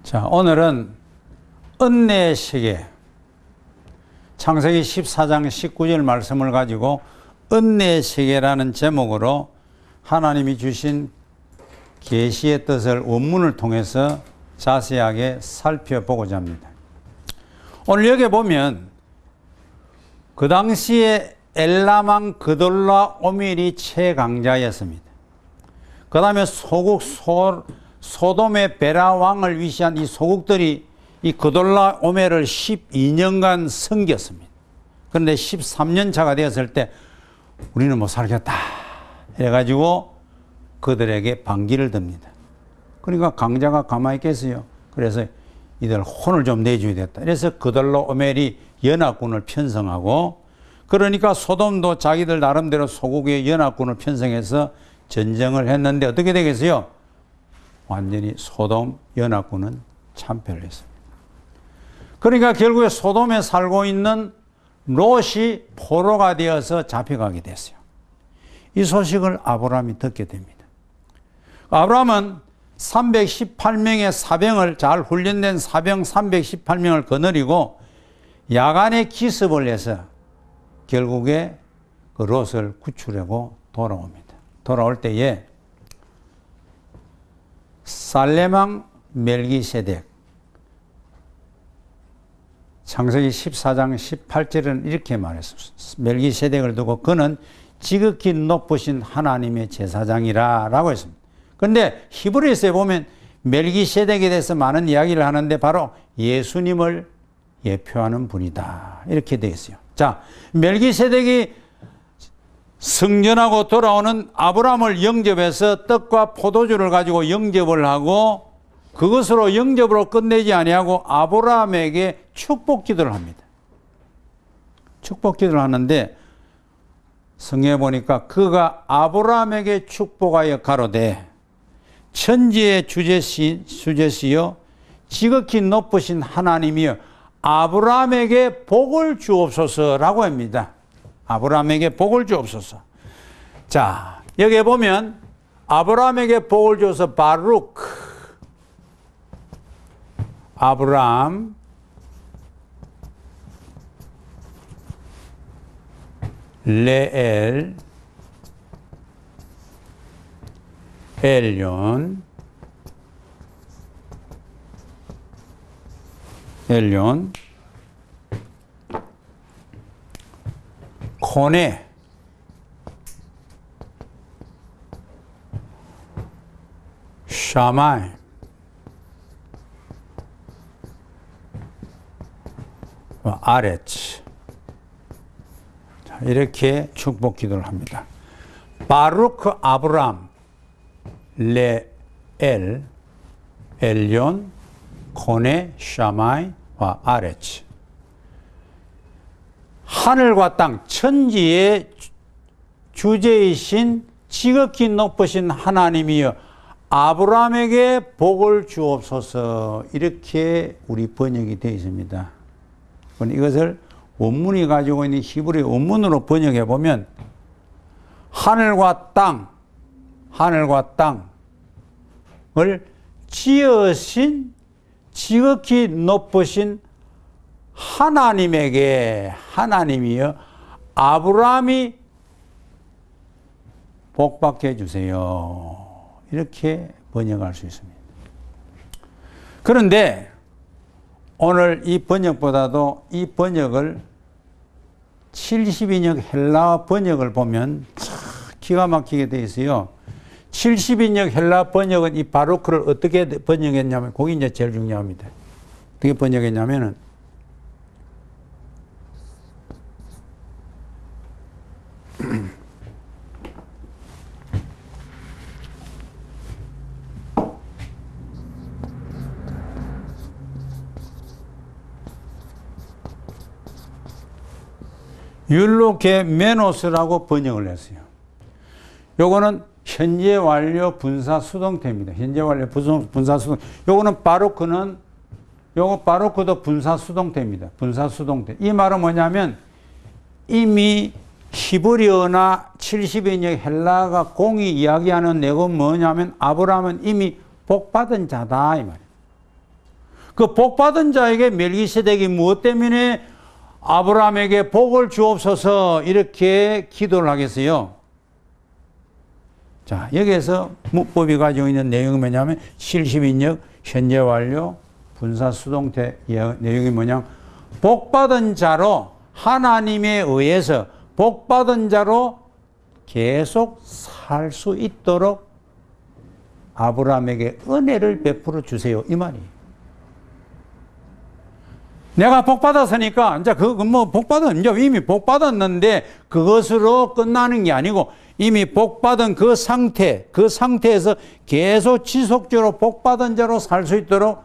자, 오늘은 은혜의 세계, 창세기 14장 19절 말씀을 가지고 은혜의 세계라는 제목으로 하나님이 주신 계시의 뜻을 원문을 통해서 자세하게 살펴보고자 합니다. 오늘 여기 보면 그 당시에 엘라망 그돌라오멜이 최강자였습니다. 그 다음에 소국 소돔의 베라 왕을 위시한 이 소국들이 이 그돌라오멜을 12년간 섬겼습니다. 그런데 13년 차가 되었을 때 우리는 못 살겠다 해가지고 그들에게 반기를 듭니다. 그러니까 강자가 가만히 있겠어요. 그래서 이들 혼을 좀 내줘야 됐다. 그래서 그돌라오멜이 연합군을 편성하고, 그러니까 소돔도 자기들 나름대로 소국의 연합군을 편성해서 전쟁을 했는데 어떻게 되겠어요? 완전히 소돔 연합군은 참패를 했습니다. 그러니까 결국에 소돔에 살고 있는 롯이 포로가 되어서 잡혀가게 됐어요. 이 소식을 아브라함이 듣게 됩니다. 아브라함은 318명의 사병을, 잘 훈련된 사병 318명을 거느리고 야간에 기습을 해서 결국에 그 롯을 구출하고 돌아옵니다. 돌아올 때에 살레망 멜기세덱, 창세기 14장 18절은 이렇게 말했습니다. 멜기세덱을 두고 그는 지극히 높으신 하나님의 제사장이라 라고 했습니다. 그런데 히브리서에 보면 멜기세덱에 대해서 많은 이야기를 하는데 바로 예수님을 예표하는 분이다 이렇게 되어 있어요. 자, 멜기세덱이 승전하고 돌아오는 아브라함을 영접해서 떡과 포도주를 가지고 영접을 하고, 그것으로 영접으로 끝내지 아니하고 아브라함에게 축복 기도를 합니다. 축복 기도를 하는데 성경에 보니까 그가 아브라함에게 축복하여 가로되 천지의 주제시여 지극히 높으신 하나님이여 아브라함에게 복을 주옵소서라고 합니다. 아브라함에게 복을 주옵소서. 자, 여기에 보면 아브라함에게 복을 줘서 바룩, 아브라함, 레엘, 엘yon, 코네, 샤마이, 아레츠. 이렇게 축복 기도를 합니다. 바루크 아브람 레엘 엘yon 코네 샤마이와 아레츠. 하늘과 땅 천지의 주제이신 지극히 높으신 하나님이여 아브라함에게 복을 주옵소서. 이렇게 우리 번역이 되어 있습니다. 이것을 원문이 가지고 있는 히브리 원문으로 번역해 보면 하늘과 땅을 지으신 지극히 높으신 하나님에게, 하나님이여 아브라함이 복받게 해주세요. 이렇게 번역할 수 있습니다. 그런데 오늘 이 번역보다도 이 번역을 72역 헬라어 번역을 보면 참 기가 막히게 되어 있어요. 72역 헬라어 번역은 이 바루크를 어떻게 번역했냐면, 그게 이제 제일 중요합니다. 어떻게 번역했냐면은 율로케 메노스라고 번역을 했어요. 요거는 현재 완료 분사 수동태입니다. 현재 완료 분사 수동. 요거는 바루크는, 요거 바루크도 분사 수동태입니다. 분사 수동태. 이 말은 뭐냐면 이미 히브리어나 70인역 헬라가 공이 이야기하는 내용은 뭐냐면 아브라함은 이미 복받은 자다 이 말이에요. 그 복받은 자에게 멜기세덱이 무엇 때문에 아브라함에게 복을 주옵소서 이렇게 기도를 하겠어요? 자, 여기에서 문법이 가지고 있는 내용이 뭐냐면 70인역 현재 완료 분사 수동태 내용이 뭐냐 복받은 자로 하나님에 의해서 복받은 자로 계속 살 수 있도록 아브라함에게 은혜를 베풀어 주세요 이 말이에요. 내가 복받았으니까 이제 이제 이미 복받았는데 그것으로 끝나는 게 아니고 이미 복받은 그 상태에서 계속 지속적으로 복받은 자로 살 수 있도록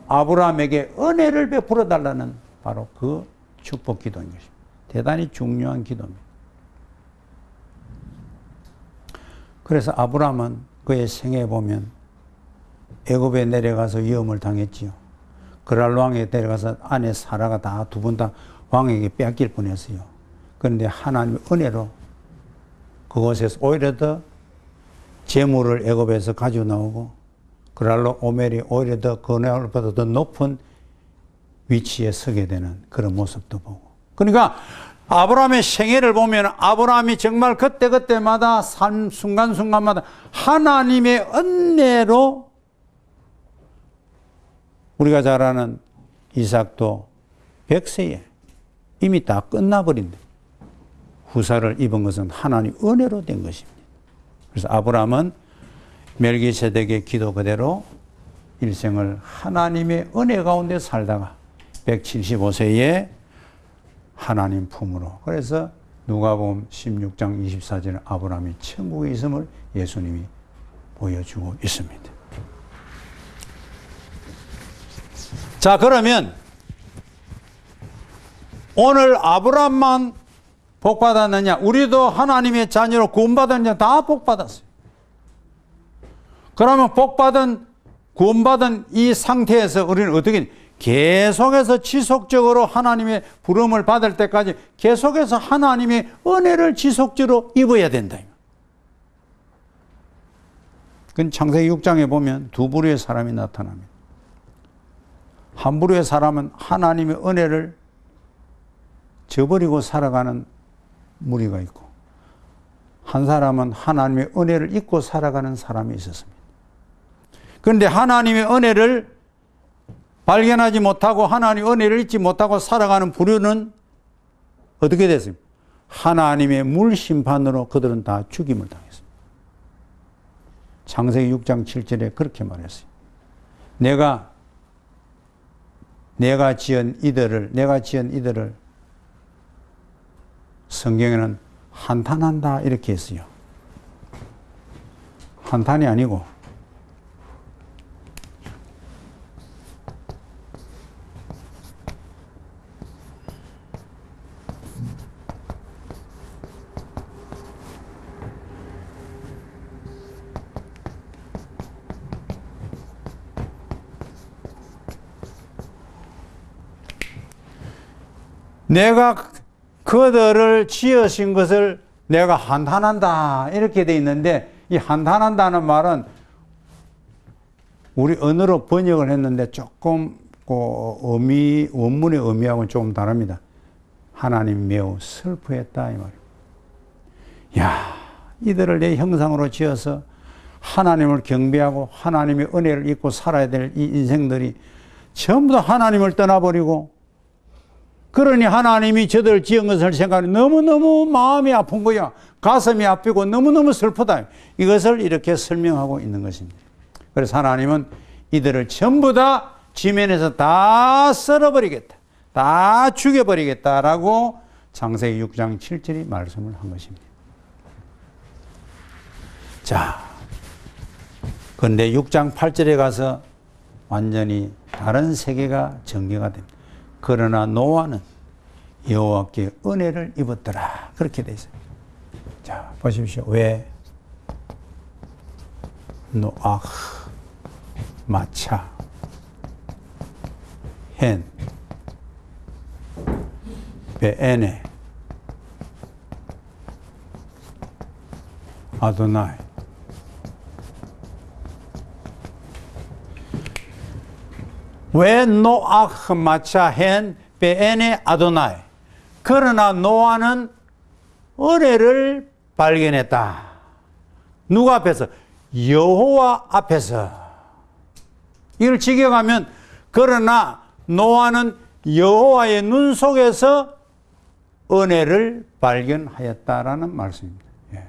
아브라함에게 은혜를 베풀어 달라는 바로 그 축복 기도인 것입니다. 대단히 중요한 기도입니다. 그래서 아브라함은 그의 생애에 보면 애굽에 내려가서 위험을 당했지요. 그랄 왕에 데려가서 아내 사라가 다 두 분 다 왕에게 빼앗길 뻔했어요. 그런데 하나님의 은혜로 그곳에서 오히려 더 재물을 애굽에서 가지고 나오고 그랄로 오멜이 오히려 더 그날보다 더 높은 위치에 서게 되는 그런 모습도 보고. 그러니까 아브라함의 생애를 보면 아브라함이 정말 그때그때마다 삶 순간순간마다 하나님의 은혜로 우리가 잘 아는 이삭도 100세에 이미 다 끝나버린다. 후사를 입은 것은 하나님 은혜로 된 것입니다. 그래서 아브라함은 멜기세덱의 기도 그대로 일생을 하나님의 은혜 가운데 살다가 175세에 하나님 품으로. 그래서 누가복음 16장 24절에 아브라함이 천국에 있음을 예수님이 보여주고 있습니다. 자, 그러면 오늘 아브라함만 복받았느냐? 우리도 하나님의 자녀로 구원받았느냐? 다 복받았어요. 그러면 구원받은 이 상태에서 우리는 어떻게 계속해서 지속적으로 하나님의 부름을 받을 때까지 계속해서 하나님의 은혜를 지속적으로 입어야 된다. 그건 창세기 6장에 보면 두 부류의 사람이 나타납니다. 한 부류의 사람은 하나님의 은혜를 저버리고 살아가는 무리가 있고 한 사람은 하나님의 은혜를 잊고 살아가는 사람이 있었습니다. 그런데 하나님의 은혜를 발견하지 못하고 하나님의 은혜를 잊지 못하고 살아가는 부류는 어떻게 됐습니까? 하나님의 물심판으로 그들은 다 죽임을 당했습니다. 창세기 6장 7절에 그렇게 말했어요. 내가 지은 이들을 성경에는 한탄한다 이렇게 했어요. 한탄이 아니고 내가 그들을 지으신 것을 내가 한탄한다 이렇게 돼 있는데 이 한탄한다는 말은 우리 언어로 번역을 했는데 조금 원문의 의미하고는 조금 다릅니다. 하나님 매우 슬퍼했다 이 말이에요. 야, 이들을 내 형상으로 지어서 하나님을 경배하고 하나님의 은혜를 잊고 살아야 될 이 인생들이 전부 다 하나님을 떠나버리고 그러니 하나님이 저들을 지은 것을 생각하니 너무너무 마음이 아픈 거야. 가슴이 아프고 너무너무 슬프다. 이것을 이렇게 설명하고 있는 것입니다. 그래서 하나님은 이들을 전부 다 지면에서 다 썰어버리겠다. 다 죽여버리겠다라고 창세기 6장 7절이 말씀을 한 것입니다. 자, 그런데 6장 8절에 가서 완전히 다른 세계가 전개가 됩니다. 그러나 노아는 여호와께 은혜를 입었더라. 그렇게 돼 있어요. 자, 보십시오. 왜? 노아, 마차, 헨, 베에네, 아도나이. 왜 노ach 마차헨 베에네 아도나이. 그러나 노아는 은혜를 발견했다. 누구 앞에서? 여호와 앞에서. 이걸 직역하면 그러나 노아는 여호와의 눈 속에서 은혜를 발견하였다라는 말씀입니다. 예.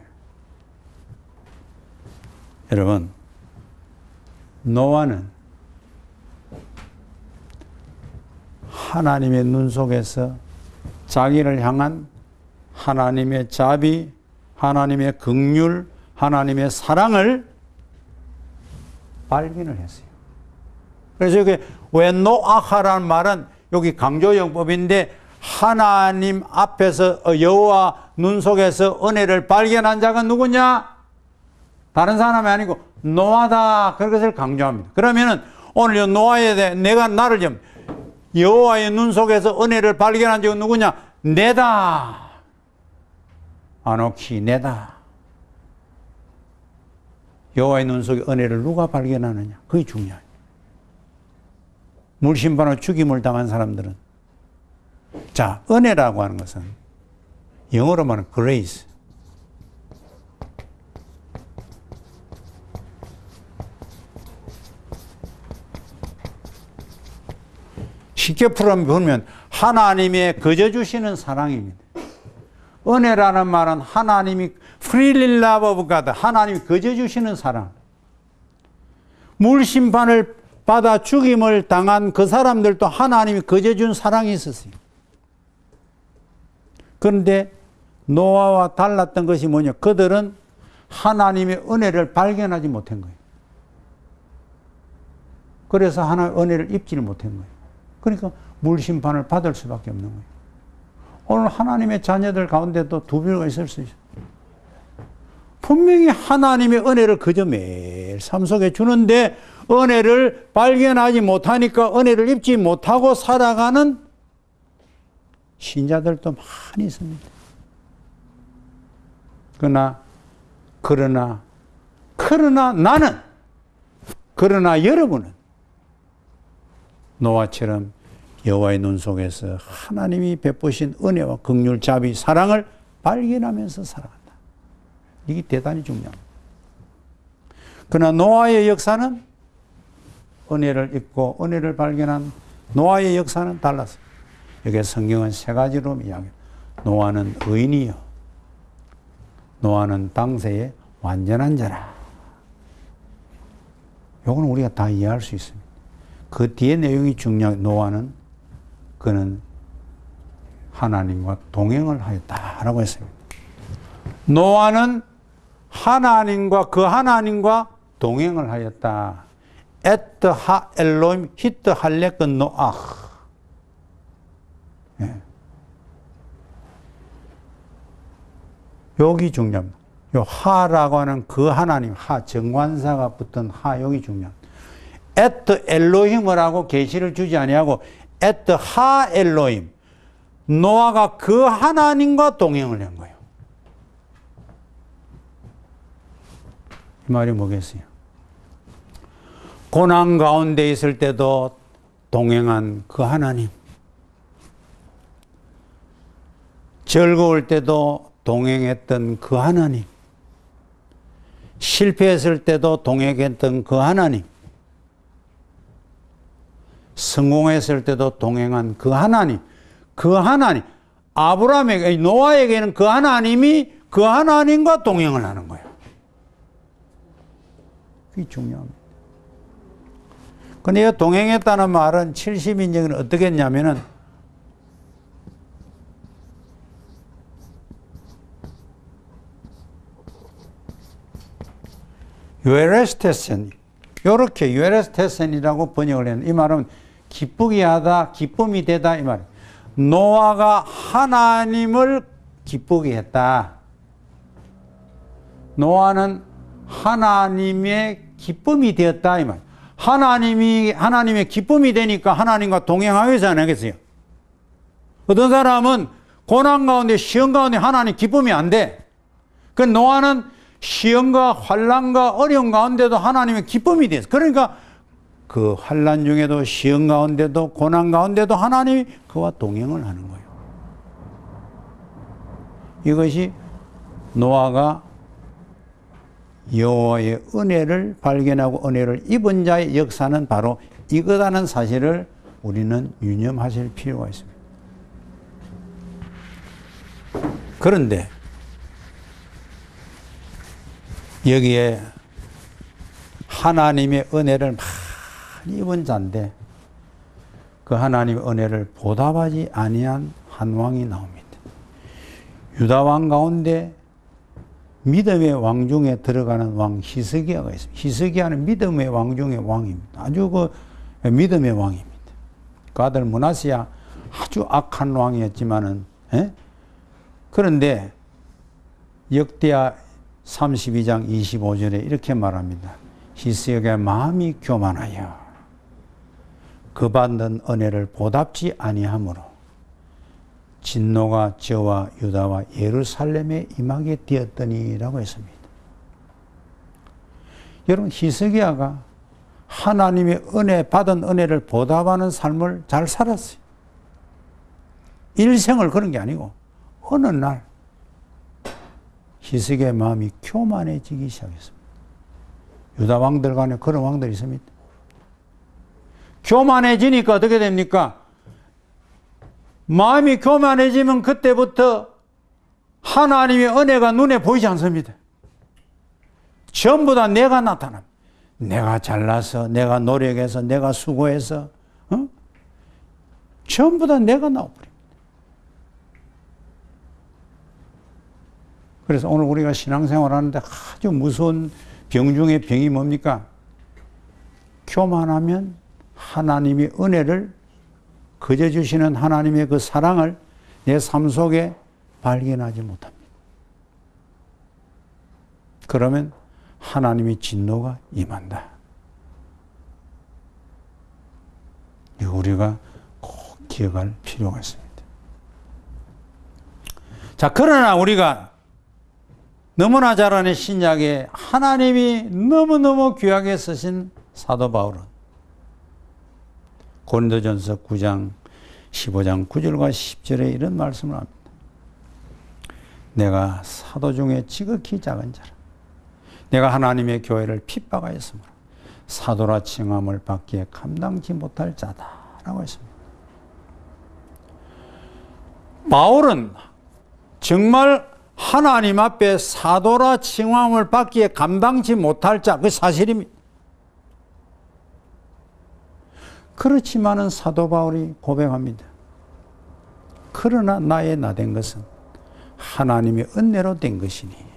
여러분, 노아는 하나님의 눈 속에서 자기를 향한 하나님의 자비, 하나님의 긍휼, 하나님의 사랑을 발견을 했어요. 그래서 여기 왜 노아하라는 말은 여기 강조용법인데 하나님 앞에서 여호와 눈 속에서 은혜를 발견한 자가 누구냐? 다른 사람이 아니고 노아다. 그것을 강조합니다. 그러면은 오늘 노아에 대해 내가 나를 좀 여호와의 눈 속에서 은혜를 발견한 자가 누구냐? 내다. 아노키 내다. 여호와의 눈 속에 은혜를 누가 발견하느냐? 그게 중요해요. 물심판으로 죽임을 당한 사람들은 자, 은혜라고 하는 것은 영어로 말하면 grace. 쉽게 풀어보면 하나님의 거저 주시는 사랑입니다. 은혜라는 말은 하나님이 freely love of God, 하나님이 거저 주시는 사랑. 물심판을 받아 죽임을 당한 그 사람들도 하나님이 거저 준 사랑이 있었어요. 그런데 노아와 달랐던 것이 뭐냐? 그들은 하나님의 은혜를 발견하지 못한 거예요. 그래서 하나님의 은혜를 입지를 못한 거예요. 그러니까 물심판을 받을 수밖에 없는 거예요. 오늘 하나님의 자녀들 가운데도 두 부류가 있을 수 있어요. 분명히 하나님의 은혜를 그저 매일 삶 속에 주는데 은혜를 발견하지 못하니까 은혜를 입지 못하고 살아가는 신자들도 많이 있습니다. 그러나 나는, 그러나 여러분은 노아처럼 여호와의 눈 속에서 하나님이 베푸신 은혜와 긍휼, 자비, 사랑을 발견하면서 살아간다. 이게 대단히 중요합니다. 그러나 노아의 역사는 은혜를 입고 은혜를 발견한 노아의 역사는 달랐어요. 여기 성경은 세 가지로 이야기해요. 노아는 의인이요. 노아는 당세의 완전한 자라. 이거는 우리가 다 이해할 수 있습니다. 그 뒤에 내용이 중요한 노아는 그는 하나님과 동행을 하였다라고 했습니다. 노아는 하나님과 동행을 하였다. 에트 하 엘로임 히트 할레크 노아. 예. 여기 중요합니다. 요 하라고 하는 그 하나님, 정관사가 붙은 여기 중요합니다. 에트 엘로힘을 하고 계시를 주지 아니하고 에트 하 엘로힘. 노아가 그 하나님과 동행을 한 거예요. 이 말이 뭐겠어요? 고난 가운데 있을 때도 동행한 그 하나님. 즐거울 때도 동행했던 그 하나님. 실패했을 때도 동행했던 그 하나님. 성공했을 때도 동행한 그 하나님. 그 하나님. 아브라함에게, 노아에게는 그 하나님이 그 하나님과 동행을 하는 거예요. 그게 중요합니다. 근데 동행했다는 말은 70인정은 어떻게 했냐면은 유에레스테센, 요렇게 유에레스테센이라고 번역을 했는데 이 말은 기쁘게 하다, 기쁨이 되다 이 말이에요. 노아가 하나님을 기쁘게 했다. 노아는 하나님의 기쁨이 되었다 이 말이에요. 하나님의 기쁨이 되니까 하나님과 동행하겠어요, 안 하겠어요? 어떤 사람은 고난 가운데, 시험 가운데 하나님 기쁨이 안 돼. 그 노아는 시험과 환난과 어려움 가운데도 하나님의 기쁨이 됐어. 그러니까 그 환난 중에도 시험 가운데도 고난 가운데도 하나님이 그와 동행을 하는 거예요. 이것이 노아가 여호와의 은혜를 발견하고 은혜를 입은 자의 역사는 바로 이거다는 사실을 우리는 유념하실 필요가 있습니다. 그런데 여기에 하나님의 은혜를 많이 입은 자인데 그 하나님의 은혜를 보답하지 아니한 한 왕이 나옵니다. 유다 왕 가운데 믿음의 왕 중에 들어가는 왕 히스기야가 있습니다. 히스기야는 믿음의 왕 중에 왕입니다. 아주 그 믿음의 왕입니다. 그 아들 므낫세야 아주 악한 왕이었지만은, 그런데 역대하 32장 25절에 이렇게 말합니다. 히스기야의 마음이 교만하여 그 받는 은혜를 보답지 아니하므로 진노가 저와 유다와 예루살렘에 임하게 되었더니라고 했습니다. 여러분, 히스기야가 하나님의 은혜, 받은 은혜를 보답하는 삶을 잘 살았어요. 일생을 그런 게 아니고 어느 날 히스기야의 마음이 교만해지기 시작했습니다. 유다 왕들 간에 그런 왕들이 있습니다. 교만해지니까 어떻게 됩니까? 마음이 교만해지면 그때부터 하나님의 은혜가 눈에 보이지 않습니다. 전부 다 내가 나타납니다. 내가 잘나서, 내가 노력해서, 내가 수고해서, 전부 다 내가 나와버립니다. 그래서 오늘 우리가 신앙생활 하는데 아주 무서운 병 중에 병이 뭡니까? 교만하면 하나님의 은혜를 그저 주시는 하나님의 그 사랑을 내 삶 속에 발견하지 못합니다. 그러면 하나님의 진노가 임한다. 이거 우리가 꼭 기억할 필요가 있습니다. 자, 그러나 우리가 너무나 잘 아는 신약에 하나님이 너무너무 귀하게 쓰신 사도 바울은 고린도전서 9장 15장 9절과 10절에 이런 말씀을 합니다. 내가 사도 중에 지극히 작은 자라. 내가 하나님의 교회를 핍박하였으므로 사도라 칭함을 받기에 감당치 못할 자다라고 했습니다. 바울은 정말 하나님 앞에 사도라 칭함을 받기에 감당치 못할 자, 그 사실입니다. 그렇지만은 사도 바울이 고백합니다. 그러나 나의 나 된 것은 하나님의 은혜로 된 것이니.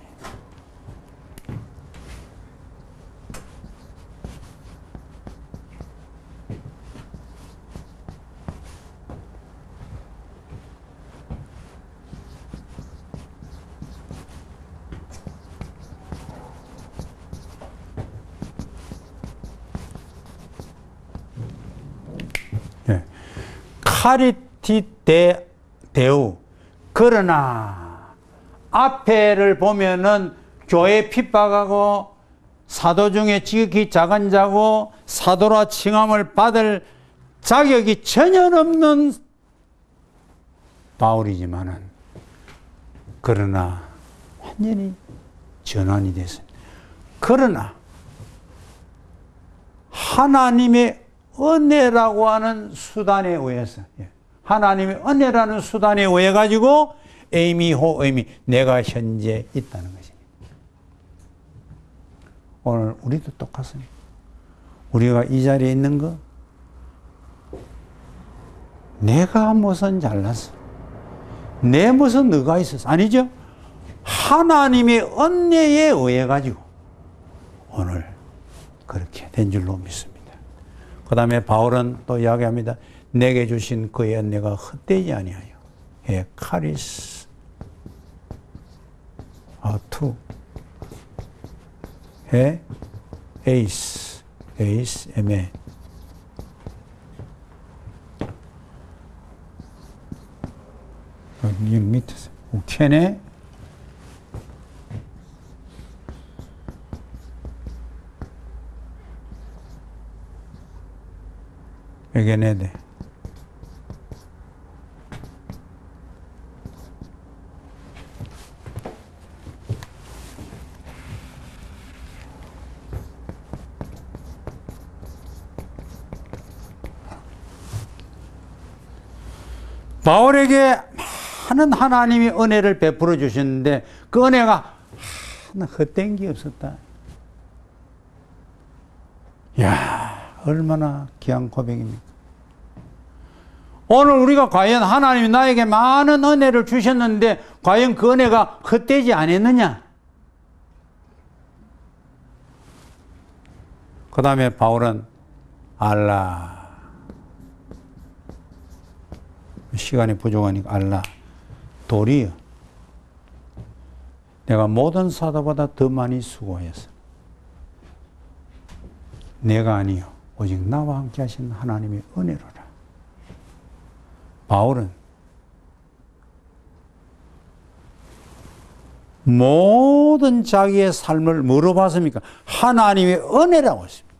카리티 데우. 그러나 앞에를 보면은 교회 핍박하고 사도 중에 지극히 작은 자고 사도라 칭함을 받을 자격이 전혀 없는 바울이지만은 그러나 완전히 전환이 됐습니다. 그러나 하나님의 은혜라고 하는 수단에 의해서, 하나님의 은혜라는 수단에 의해 가지고 에이미 내가 현재 있다는 것입니다. 오늘 우리도 똑같습니다. 우리가 이 자리에 있는 거 내가 무슨 잘났어, 내 무슨 너가 있었어, 아니죠? 하나님의 은혜에 의해 가지고 오늘 그렇게 된 줄로 믿습니다. 그 다음에 바울은 또 이야기합니다. 내게 주신 그의 은혜가 헛되지 아니하여. 카리스 투 에이스 에메 여기 밑에서 우케네 외겨내야 돼. 바울에게 많은 하나님이 은혜를 베풀어 주셨는데 그 은혜가 하나 헛된 게 없었다. 이야, 얼마나 귀한 고백입니까? 오늘 우리가 과연 하나님이 나에게 많은 은혜를 주셨는데 과연 그 은혜가 헛되지 않았느냐? 그 다음에 바울은 알라. 시간이 부족하니까 알라. 도리어 내가 모든 사도보다 더 많이 수고하였어. 내가 아니요 오직 나와 함께 하신 하나님의 은혜로라. 바울은 모든 자기의 삶을 뭐로 봤습니까? 하나님의 은혜라고 했습니다.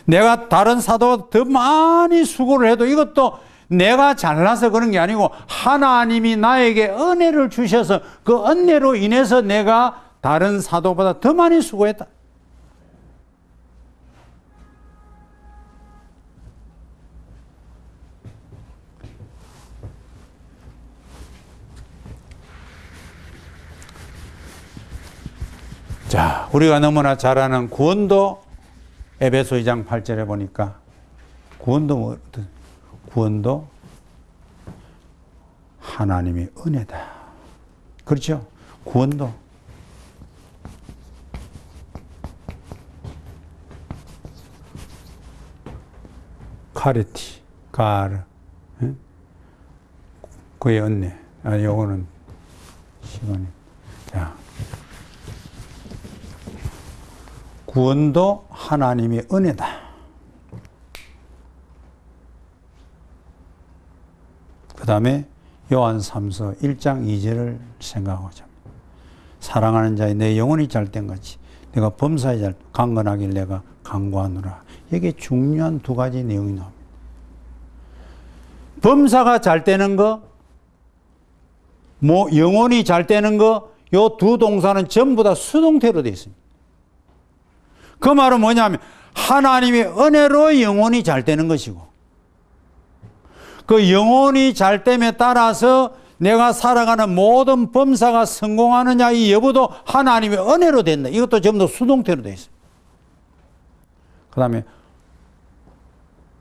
내가 다른 사도보다 더 많이 수고를 해도 이것도 내가 잘나서 그런 게 아니고 하나님이 나에게 은혜를 주셔서 그 은혜로 인해서 내가 다른 사도보다 더 많이 수고했다. 자, 우리가 너무나 잘 아는 구원도 에베소 2장 8절에 보니까 구원도 하나님의 은혜다. 그렇죠? 구원도 카르티, 가르, 그의 은혜. 요거는 시간이. 자, 구원도 하나님의 은혜다. 그 다음에 요한 3서 1장 2절을 생각하고자 합니다. 사랑하는 자의 내 영혼이 잘된 같이 내가 범사에 잘 강건하길 내가 강구하노라. 이게 중요한 두 가지 내용이 나옵니다. 범사가 잘 되는 거, 영혼이 잘 되는 거, 요 두 동사는 전부 다 수동태로 되어 있습니다. 그 말은 뭐냐면 하나님의 은혜로 영혼이 잘 되는 것이고 그 영혼이 잘 됨에 따라서 내가 살아가는 모든 범사가 성공하느냐 이 여부도 하나님의 은혜로 된다. 이것도 전부 다 수동태로 되어 있습니다. 그 다음에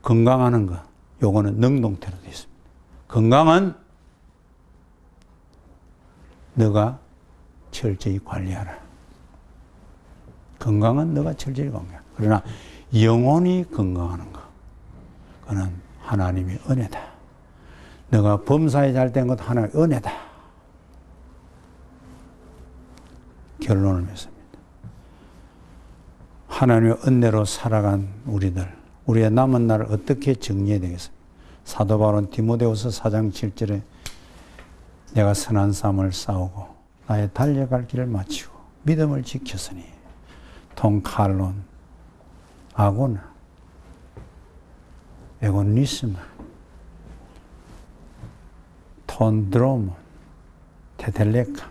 건강하는 것, 요거는 능동태로 되어 있습니다. 건강은 너가 철저히 관리하라. 건강은 너가 철저히 관리하라. 그러나 영혼이 건강하는 것, 그건 하나님의 은혜다. 너가 범사에 잘된 것도 하나님의 은혜다. 결론을 맺습니다. 하나님의 은혜로 살아간 우리의 남은 날을 어떻게 정리해야 되겠습니까? 사도 바울은 디모데후서 4장 7절에 내가 선한 싸움을 싸우고 나의 달려갈 길을 마치고 믿음을 지켰으니 통칼론, 아고나, 에고니스마, 톤드로몬, 테텔레카,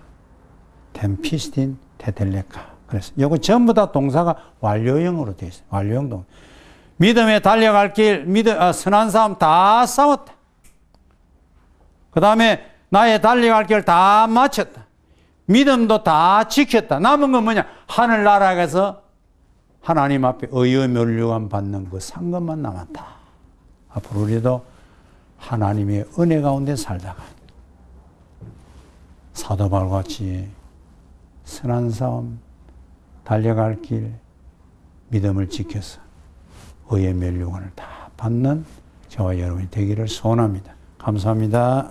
템피스틴, 테텔레카. 그래서 이거 전부 다 동사가 완료형으로 되어 있어요. 완료형 동사. 믿음에 달려갈 길, 선한 싸움 다 싸웠다. 그 다음에 나의 달려갈 길 다 마쳤다. 믿음도 다 지켰다. 남은 건 뭐냐? 하늘나라에서 하나님 앞에 의의 면류관 받는 그 상급만 남았다. 앞으로 우리도 하나님의 은혜 가운데 살다가 사도 바울같이 선한 싸움, 달려갈 길, 믿음을 지켜서 의의 면류관을 다 받는 저와 여러분이 되기를 소원합니다. 감사합니다.